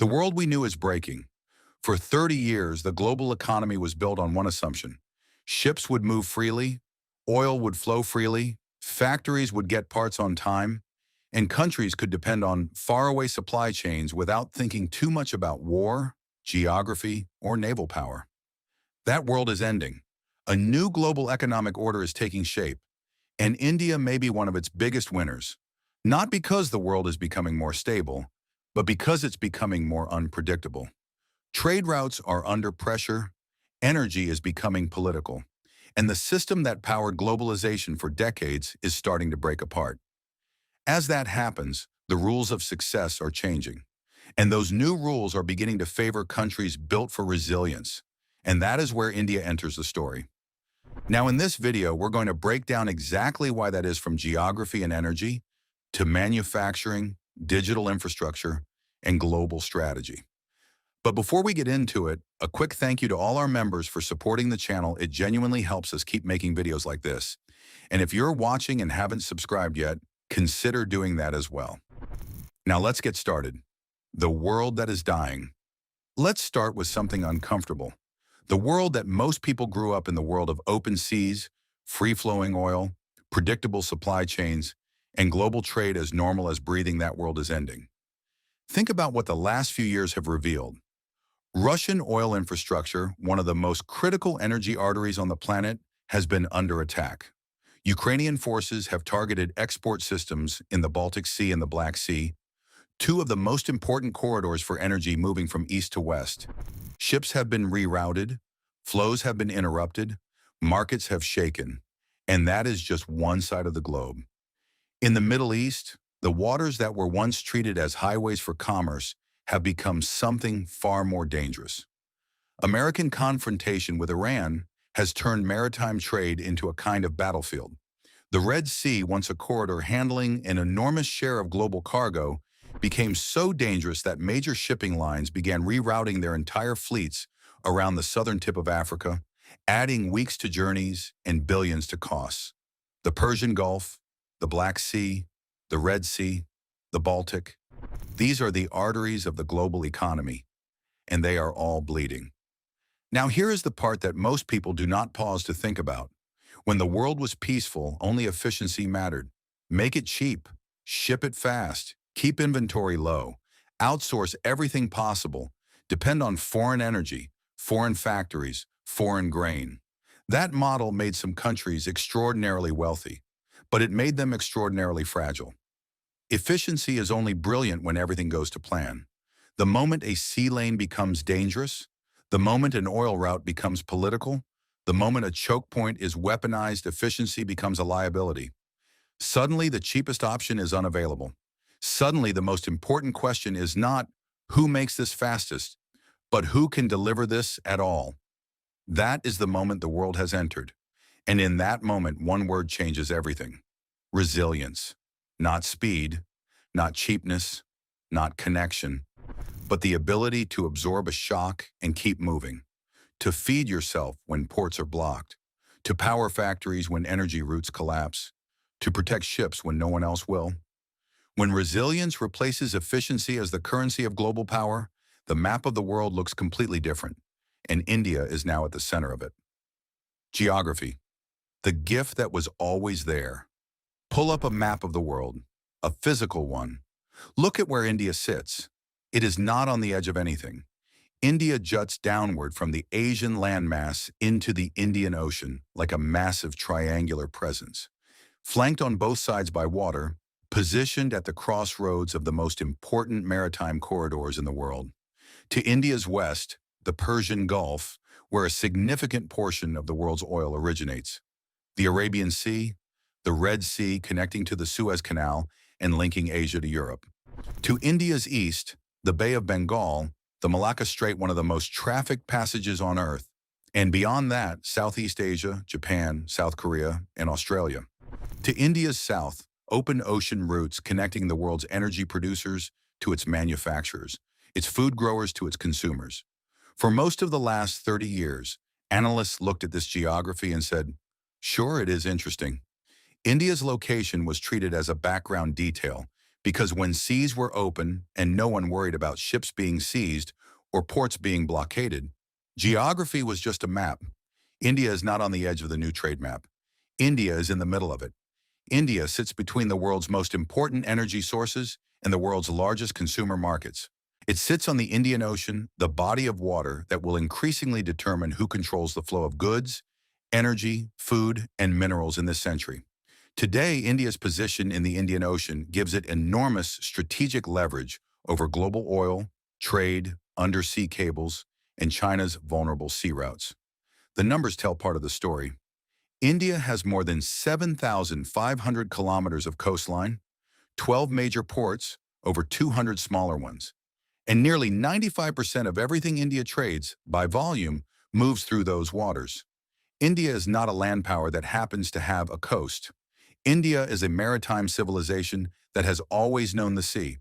The world we knew is breaking. For 30 years, the global economy was built on one assumption. Ships would move freely, oil would flow freely, factories would get parts on time, and countries could depend on faraway supply chains without thinking too much about war, geography, or naval power. That world is ending. A new global economic order is taking shape, and India may be one of its biggest winners. Not because the world is becoming more stable, but because it's becoming more unpredictable. Trade routes are under pressure, energy is becoming political, and the system that powered globalization for decades is starting to break apart. As that happens, the rules of success are changing, and those new rules are beginning to favor countries built for resilience, and that is where India enters the story. Now in this video, we're going to break down exactly why that is, from geography and energy to manufacturing, digital infrastructure, and global strategy. But before we get into it, a quick thank you to all our members for supporting the channel. It genuinely helps us keep making videos like this. And if you're watching and haven't subscribed yet, consider doing that as well. Now let's get started. The world that is dying. Let's start with something uncomfortable. The world that most people grew up in, the world of open seas, free-flowing oil, predictable supply chains, and global trade as normal as breathing, that world is ending. Think about what the last few years have revealed. Russian oil infrastructure, one of the most critical energy arteries on the planet, has been under attack. Ukrainian forces have targeted export systems in the Baltic Sea and the Black Sea, two of the most important corridors for energy moving from east to west. Ships have been rerouted, flows have been interrupted, markets have shaken, and that is just one side of the globe. In the Middle East, the waters that were once treated as highways for commerce have become something far more dangerous. American confrontation with Iran has turned maritime trade into a kind of battlefield. The Red Sea, once a corridor handling an enormous share of global cargo, became so dangerous that major shipping lines began rerouting their entire fleets around the southern tip of Africa, adding weeks to journeys and billions to costs. The Persian Gulf, the Black Sea, the Red Sea, the Baltic, these are the arteries of the global economy, and they are all bleeding. Now here is the part that most people do not pause to think about. When the world was peaceful, only efficiency mattered. Make it cheap, ship it fast, keep inventory low, outsource everything possible, depend on foreign energy, foreign factories, foreign grain. That model made some countries extraordinarily wealthy, but it made them extraordinarily fragile. Efficiency is only brilliant when everything goes to plan. The moment a sea lane becomes dangerous, the moment an oil route becomes political, the moment a choke point is weaponized, efficiency becomes a liability. Suddenly, the cheapest option is unavailable. Suddenly, the most important question is not who makes this fastest, but who can deliver this at all. That is the moment the world has entered. And in that moment, one word changes everything. Resilience. Not speed, not cheapness, not connection, but the ability to absorb a shock and keep moving, to feed yourself when ports are blocked, to power factories when energy routes collapse, to protect ships when no one else will. When resilience replaces efficiency as the currency of global power, the map of the world looks completely different, and India is now at the center of it. Geography, the gift that was always there. Pull up a map of the world, a physical one. Look at where India sits. It is not on the edge of anything. India juts downward from the Asian landmass into the Indian Ocean like a massive triangular presence. Flanked on both sides by water, positioned at the crossroads of the most important maritime corridors in the world. To India's west, the Persian Gulf, where a significant portion of the world's oil originates. The Arabian Sea, the Red Sea connecting to the Suez Canal and linking Asia to Europe. To India's east, the Bay of Bengal, the Malacca Strait, one of the most trafficked passages on Earth. And beyond that, Southeast Asia, Japan, South Korea, and Australia. To India's south, open ocean routes connecting the world's energy producers to its manufacturers, its food growers to its consumers. For most of the last 30 years, analysts looked at this geography and said, sure, it is interesting. India's location was treated as a background detail, Because when seas were open and no one worried about ships being seized or ports being blockaded, geography was just a map. India is not on the edge of the new trade map. India is in the middle of it. India sits between the world's most important energy sources and the world's largest consumer markets. It sits on the Indian Ocean, the body of water that will increasingly determine who controls the flow of goods, energy, food, and minerals in this century. Today, India's position in the Indian Ocean gives it enormous strategic leverage over global oil, trade, undersea cables, and China's vulnerable sea routes. The numbers tell part of the story. India has more than 7,500 kilometers of coastline, 12 major ports, over 200 smaller ones, and nearly 95% of everything India trades, by volume, moves through those waters. India is not a land power that happens to have a coast. India is a maritime civilization that has always known the sea,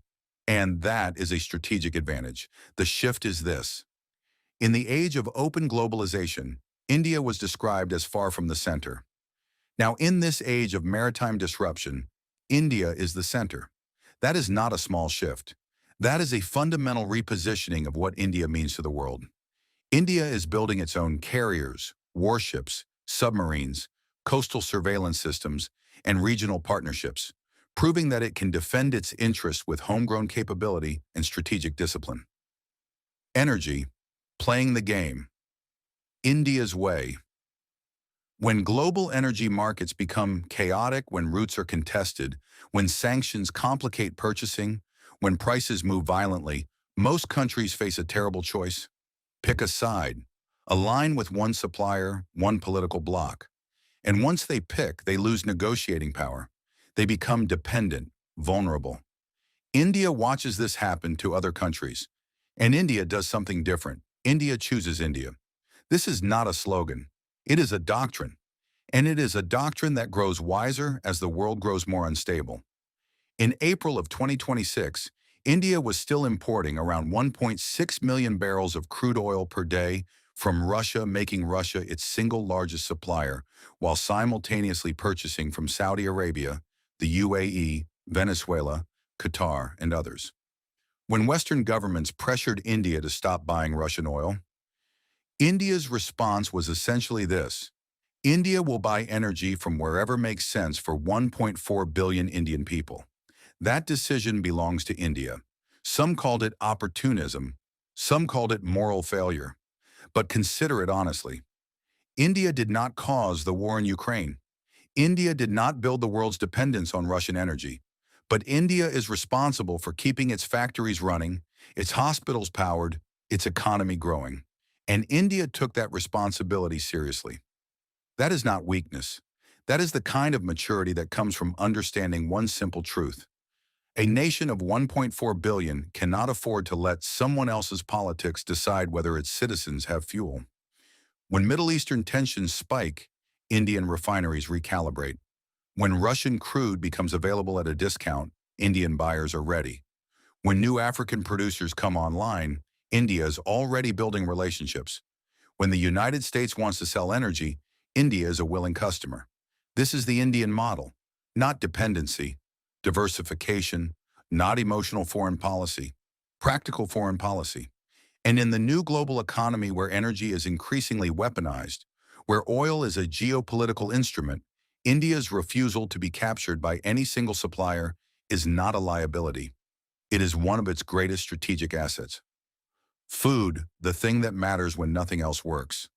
and that is a strategic advantage. The shift is this. In the age of open globalization, India was described as far from the center. Now, in this age of maritime disruption, India is the center. That is not a small shift. That is a fundamental repositioning of what India means to the world. India is building its own carriers, warships, submarines, coastal surveillance systems, and regional partnerships, proving that it can defend its interests with homegrown capability and strategic discipline. Energy, playing the game. India's way. When global energy markets become chaotic, when routes are contested, when sanctions complicate purchasing, when prices move violently, most countries face a terrible choice. Pick a side. Align with one supplier, one political bloc. And once they pick, they lose negotiating power. They become dependent, vulnerable. India watches this happen to other countries. And India does something different. India chooses India. This is not a slogan. It is a doctrine. And it is a doctrine that grows wiser as the world grows more unstable. In April of 2026, India was still importing around 1.6 million barrels of crude oil per day from Russia, making Russia its single largest supplier, while simultaneously purchasing from Saudi Arabia, the UAE, Venezuela, Qatar, and others. When Western governments pressured India to stop buying Russian oil, India's response was essentially this: India will buy energy from wherever makes sense for 1.4 billion Indian people. That decision belongs to India. Some called it opportunism, some called it moral failure. But consider it honestly. India did not cause the war in Ukraine. India did not build the world's dependence on Russian energy. But India is responsible for keeping its factories running, its hospitals powered, its economy growing. And India took that responsibility seriously. That is not weakness. That is the kind of maturity that comes from understanding one simple truth. A nation of 1.4 billion cannot afford to let someone else's politics decide whether its citizens have fuel. When Middle Eastern tensions spike, Indian refineries recalibrate. When Russian crude becomes available at a discount, Indian buyers are ready. When new African producers come online, India is already building relationships. When the United States wants to sell energy, India is a willing customer. This is the Indian model, not dependency, diversification, not emotional foreign policy, practical foreign policy. And in the new global economy where energy is increasingly weaponized, where oil is a geopolitical instrument, India's refusal to be captured by any single supplier is not a liability. It is one of its greatest strategic assets. Food, the thing that matters when nothing else works.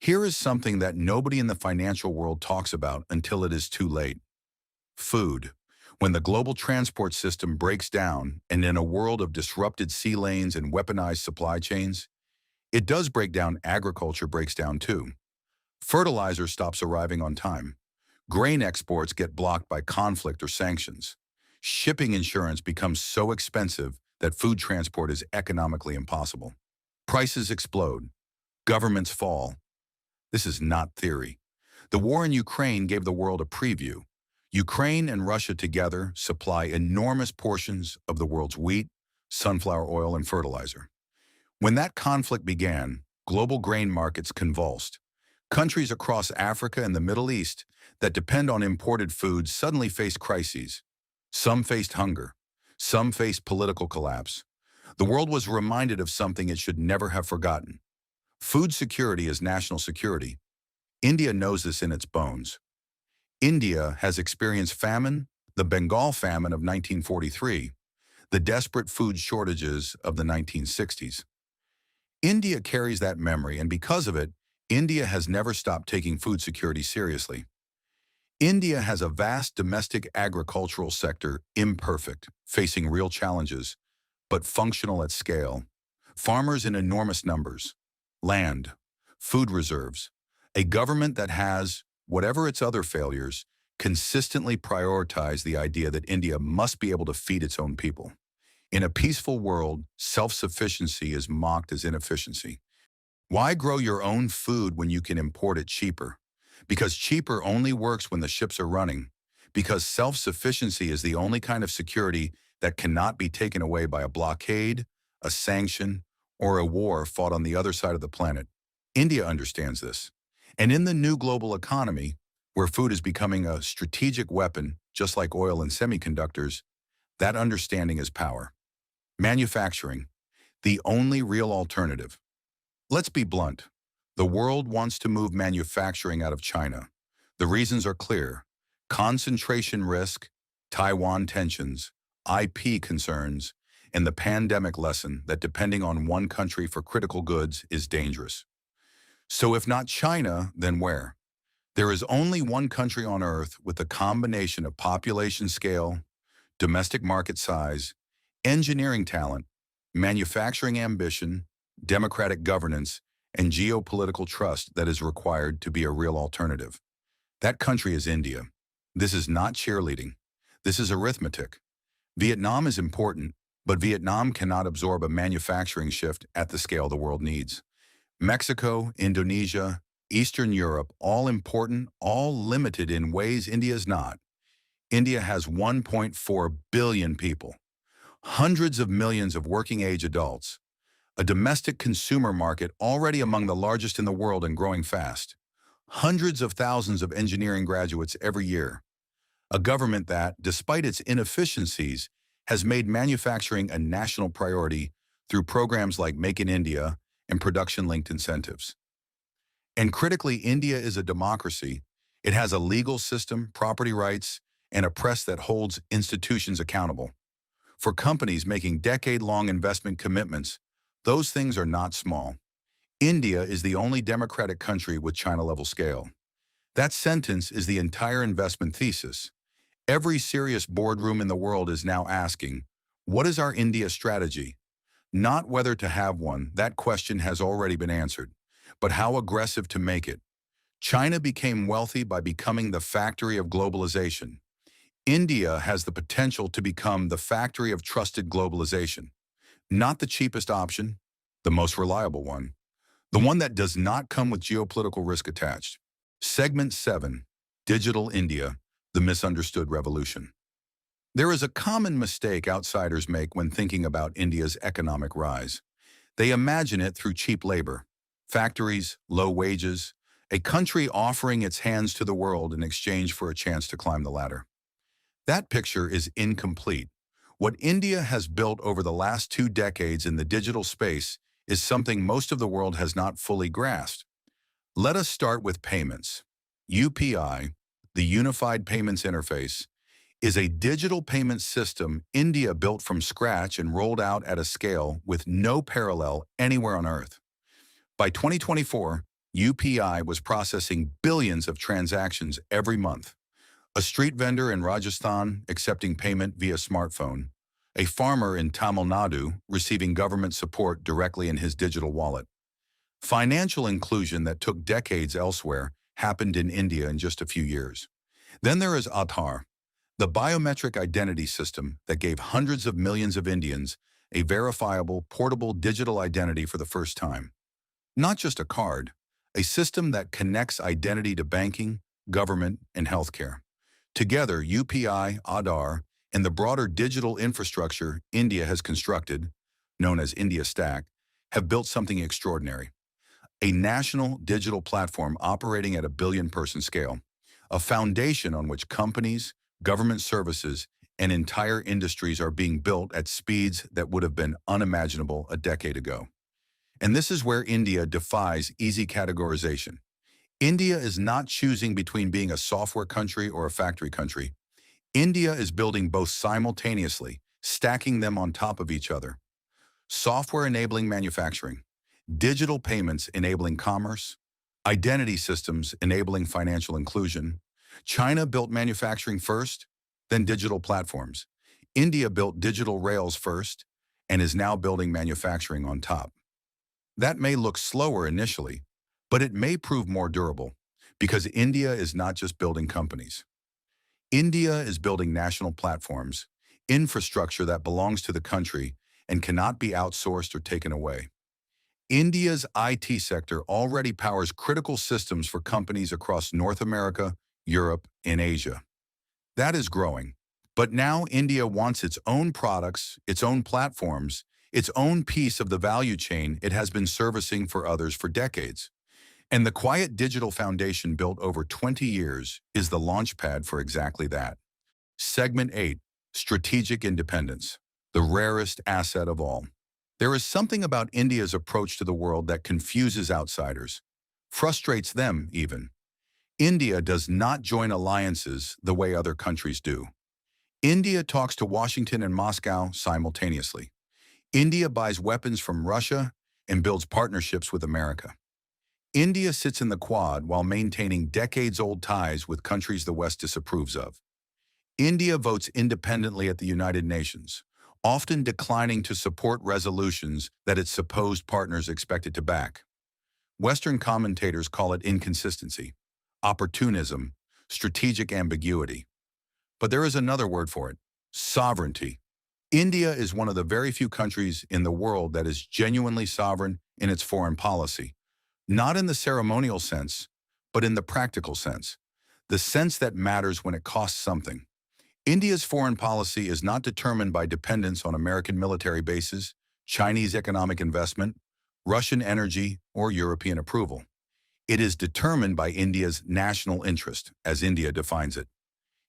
Here is something that nobody in the financial world talks about until it is too late. Food. When the global transport system breaks down, and in a world of disrupted sea lanes and weaponized supply chains, it does break down, agriculture breaks down too. Fertilizer stops arriving on time. Grain exports get blocked by conflict or sanctions. Shipping insurance becomes so expensive that food transport is economically impossible. Prices explode. Governments fall. This is not theory. The war in Ukraine gave the world a preview. Ukraine and Russia together supply enormous portions of the world's wheat, sunflower oil, and fertilizer. When that conflict began, global grain markets convulsed. Countries across Africa and the Middle East that depend on imported foods suddenly faced crises. Some faced hunger. Some faced political collapse. The world was reminded of something it should never have forgotten. Food security is national security. India knows this in its bones. India has experienced famine, the Bengal famine of 1943, the desperate food shortages of the 1960s. India carries that memory, and because of it, India has never stopped taking food security seriously. India has a vast domestic agricultural sector, imperfect, facing real challenges, but functional at scale. Farmers in enormous numbers, land, food reserves, a government that has, whatever its other failures, consistently prioritized the idea that India must be able to feed its own people. In a peaceful world, self-sufficiency is mocked as inefficiency. Why grow your own food when you can import it cheaper? Because cheaper only works when the ships are running. Because self-sufficiency is the only kind of security that cannot be taken away by a blockade, a sanction, or a war fought on the other side of the planet. India understands this. And in the new global economy, where food is becoming a strategic weapon, just like oil and semiconductors, that understanding is power. Manufacturing, the only real alternative. Let's be blunt. The world wants to move manufacturing out of China. The reasons are clear. Concentration risk, Taiwan tensions, IP concerns, and the pandemic lesson that depending on one country for critical goods is dangerous. So if not China, then where? There is only one country on Earth with a combination of population scale, domestic market size, engineering talent, manufacturing ambition, democratic governance, and geopolitical trust that is required to be a real alternative. That country is India. This is not cheerleading. This is arithmetic. Vietnam is important, but Vietnam cannot absorb a manufacturing shift at the scale the world needs. Mexico, Indonesia, Eastern Europe, all important, all limited in ways India is not. India has 1.4 billion people, hundreds of millions of working-age adults, a domestic consumer market already among the largest in the world and growing fast, hundreds of thousands of engineering graduates every year, a government that, despite its inefficiencies, has made manufacturing a national priority through programs like Make in India and production-linked incentives. And critically, India is a democracy. It has a legal system, property rights, and a press that holds institutions accountable. For companies making decade-long investment commitments, those things are not small. India is the only democratic country with China-level scale. That sentence is the entire investment thesis. Every serious boardroom in the world is now asking, what is our India strategy? Not whether to have one, that question has already been answered, but how aggressive to make it. China became wealthy by becoming the factory of globalization. India has the potential to become the factory of trusted globalization. Not the cheapest option, the most reliable one. The one that does not come with geopolitical risk attached. Segment 7, Digital India, the Misunderstood Revolution. There is a common mistake outsiders make when thinking about India's economic rise. They imagine it through cheap labor, factories, low wages, a country offering its hands to the world in exchange for a chance to climb the ladder. That picture is incomplete. What India has built over the last 2 decades in the digital space is something most of the world has not fully grasped. Let us start with payments. UPI, the Unified Payments Interface, is a digital payment system India built from scratch and rolled out at a scale with no parallel anywhere on Earth. By 2024, UPI was processing billions of transactions every month. A street vendor in Rajasthan accepting payment via smartphone, a farmer in Tamil Nadu receiving government support directly in his digital wallet. Financial inclusion that took decades elsewhere happened in India in just a few years. Then there is Aadhaar, the biometric identity system that gave hundreds of millions of Indians a verifiable, portable digital identity for the first time. Not just a card, a system that connects identity to banking, government, and healthcare. Together, UPI, Aadhaar, and the broader digital infrastructure India has constructed, known as India Stack, have built something extraordinary. A national digital platform operating at a billion-person scale, a foundation on which companies, government services, and entire industries are being built at speeds that would have been unimaginable a decade ago. And this is where India defies easy categorization. India is not choosing between being a software country or a factory country. India is building both simultaneously, stacking them on top of each other. Software enabling manufacturing, digital payments enabling commerce, identity systems enabling financial inclusion. China built manufacturing first, then digital platforms. India built digital rails first and is now building manufacturing on top. That may look slower initially, but it may prove more durable because India is not just building companies. India is building national platforms, infrastructure that belongs to the country and cannot be outsourced or taken away. India's IT sector already powers critical systems for companies across North America, Europe, and Asia. That is growing. But now India wants its own products, its own platforms, its own piece of the value chain it has been servicing for others for decades. And the quiet digital foundation built over 20 years is the launchpad for exactly that. Segment 8, Strategic Independence, the rarest asset of all. There is something about India's approach to the world that confuses outsiders, frustrates them even. India does not join alliances the way other countries do. India talks to Washington and Moscow simultaneously. India buys weapons from Russia and builds partnerships with America. India sits in the Quad while maintaining decades-old ties with countries the West disapproves of. India votes independently at the United Nations, often declining to support resolutions that its supposed partners expect it to back. Western commentators call it inconsistency, opportunism, strategic ambiguity. But there is another word for it: sovereignty. India is one of the very few countries in the world that is genuinely sovereign in its foreign policy, not in the ceremonial sense, but in the practical sense, the sense that matters when it costs something. India's foreign policy is not determined by dependence on American military bases, Chinese economic investment, Russian energy, or European approval. It is determined by India's national interest, as India defines it.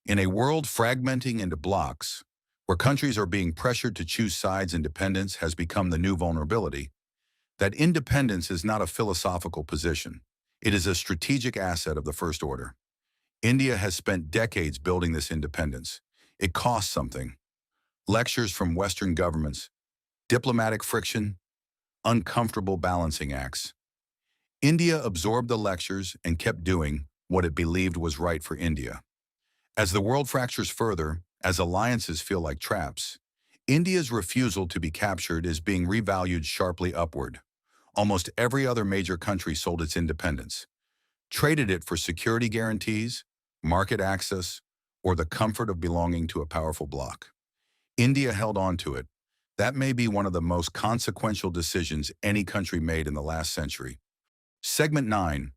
In a world fragmenting into blocs, where countries are being pressured to choose sides, independence has become the new vulnerability. That independence is not a philosophical position. It is a strategic asset of the first order. India has spent decades building this independence. It costs something. Lectures from Western governments, diplomatic friction, uncomfortable balancing acts. India absorbed the lectures and kept doing what it believed was right for India. As the world fractures further, as alliances feel like traps, India's refusal to be captured is being revalued sharply upward. Almost every other major country sold its independence, traded it for security guarantees, market access, or the comfort of belonging to a powerful bloc. India held on to it. That may be one of the most consequential decisions any country made in the last century. Segment 9.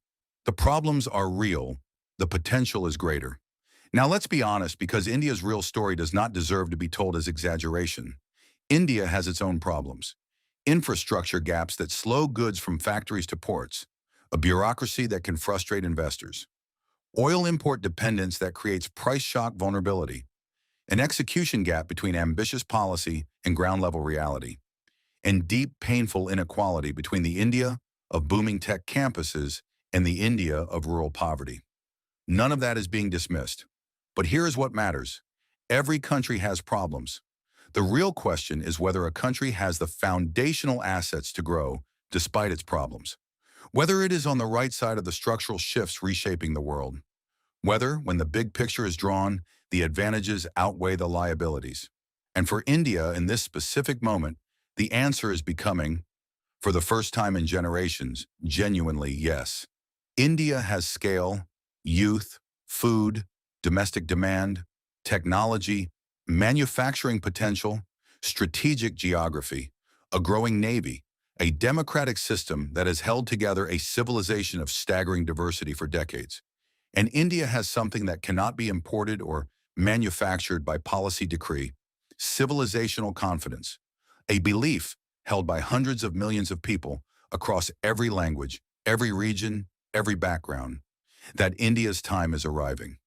The problems are real. The potential is greater. Now let's be honest, because India's real story does not deserve to be told as exaggeration. India has its own problems. Infrastructure gaps that slow goods from factories to ports, a bureaucracy that can frustrate investors, oil import dependence that creates price shock vulnerability, an execution gap between ambitious policy and ground-level reality, and deep, painful inequality between the India of booming tech campuses and the India of rural poverty. None of that is being dismissed. But here is what matters. Every country has problems. The real question is whether a country has the foundational assets to grow despite its problems. Whether it is on the right side of the structural shifts reshaping the world. Whether, when the big picture is drawn, the advantages outweigh the liabilities. And for India, in this specific moment, the answer is becoming, for the first time in generations, genuinely yes. India has scale, youth, food, domestic demand, technology, manufacturing potential, strategic geography, a growing navy, a democratic system that has held together a civilization of staggering diversity for decades. And India has something that cannot be imported or manufactured by policy decree: civilizational confidence, a belief held by hundreds of millions of people across every language, every region, every background, that India's time is arriving.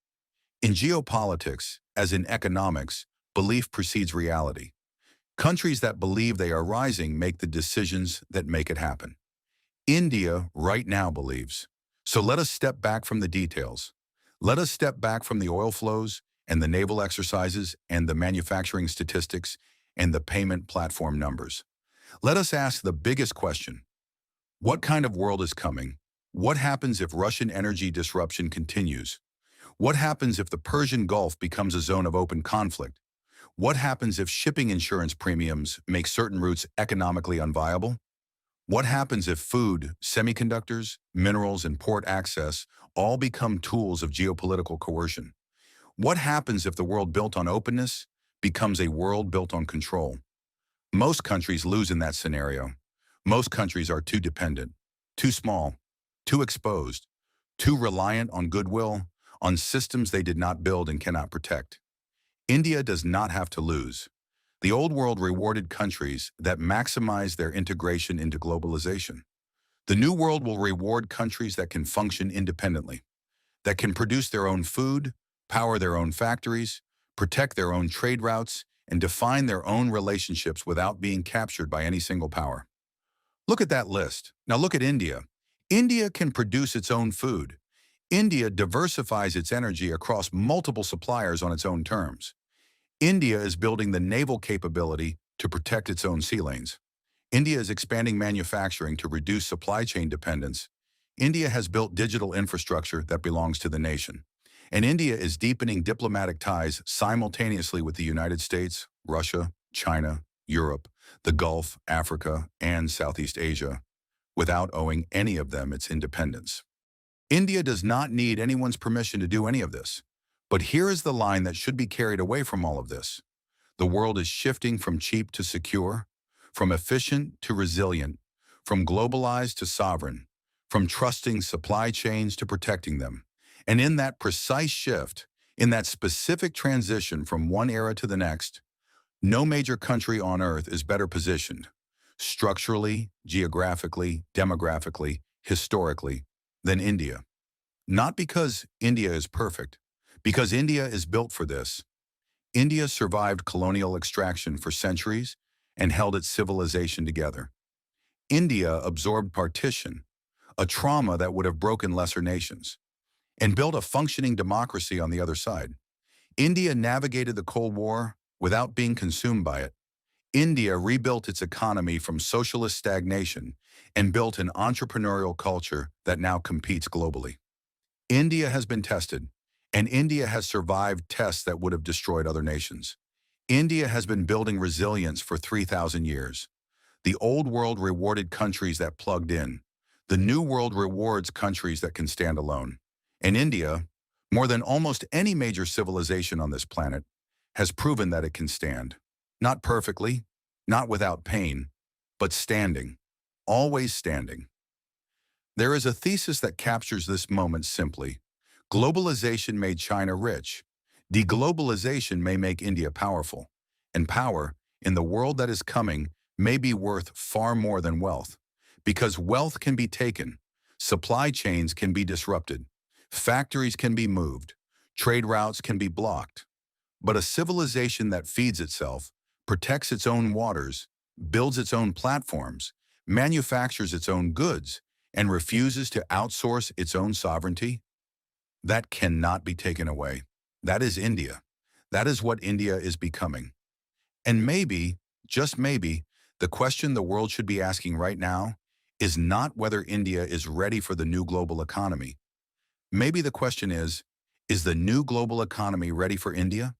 In geopolitics, as in economics, Belief precedes reality. Countries that believe they are rising make the decisions that make it happen. India right now believes. So let us step back from the details. Let us step back from the oil flows and the naval exercises and the manufacturing statistics and the payment platform numbers. Let us ask the biggest question. What kind of world is coming? What happens if Russian energy disruption continues? What happens if the Persian Gulf becomes a zone of open conflict? What happens if shipping insurance premiums make certain routes economically unviable? What happens if food, semiconductors, minerals, and port access all become tools of geopolitical coercion? What happens if the world built on openness becomes a world built on control? Most countries lose in that scenario. Most countries are too dependent, too small, too exposed, too reliant on goodwill, on systems they did not build and cannot protect. India does not have to lose. The old world rewarded countries that maximize their integration into globalization. The new world will reward countries that can function independently, that can produce their own food, power their own factories, protect their own trade routes, and define their own relationships without being captured by any single power. Look at that list. Now look at India. India can produce its own food. India diversifies its energy across multiple suppliers on its own terms. India is building the naval capability to protect its own sea lanes. India is expanding manufacturing to reduce supply chain dependence. India has built digital infrastructure that belongs to the nation. And India is deepening diplomatic ties simultaneously with the United States, Russia, China, Europe, the Gulf, Africa, and Southeast Asia, without owing any of them its independence. India does not need anyone's permission to do any of this. But here is the line that should be carried away from all of this. The world is shifting from cheap to secure, from efficient to resilient, from globalized to sovereign, from trusting supply chains to protecting them. And in that precise shift, in that specific transition from one era to the next, no major country on earth is better positioned, structurally, geographically, demographically, historically, than India. Not because India is perfect, because India is built for this. India survived colonial extraction for centuries and held its civilization together. India absorbed partition, a trauma that would have broken lesser nations, and built a functioning democracy on the other side. India navigated the Cold War without being consumed by it. India rebuilt its economy from socialist stagnation and built an entrepreneurial culture that now competes globally. India has been tested, and India has survived tests that would have destroyed other nations. India has been building resilience for 3,000 years. The old world rewarded countries that plugged in. The new world rewards countries that can stand alone. And India, more than almost any major civilization on this planet, has proven that it can stand. Not perfectly, not without pain, but standing, always standing. There is a thesis that captures this moment simply. Globalization made China rich. Deglobalization may make India powerful. And power, in the world that is coming, may be worth far more than wealth. Because wealth can be taken, supply chains can be disrupted, factories can be moved, trade routes can be blocked. But a civilization that feeds itself, protects its own waters, builds its own platforms, manufactures its own goods, and refuses to outsource its own sovereignty, that cannot be taken away. That is India. That is what India is becoming. And maybe, just maybe, the question the world should be asking right now is not whether India is ready for the new global economy. Maybe the question is the new global economy ready for India?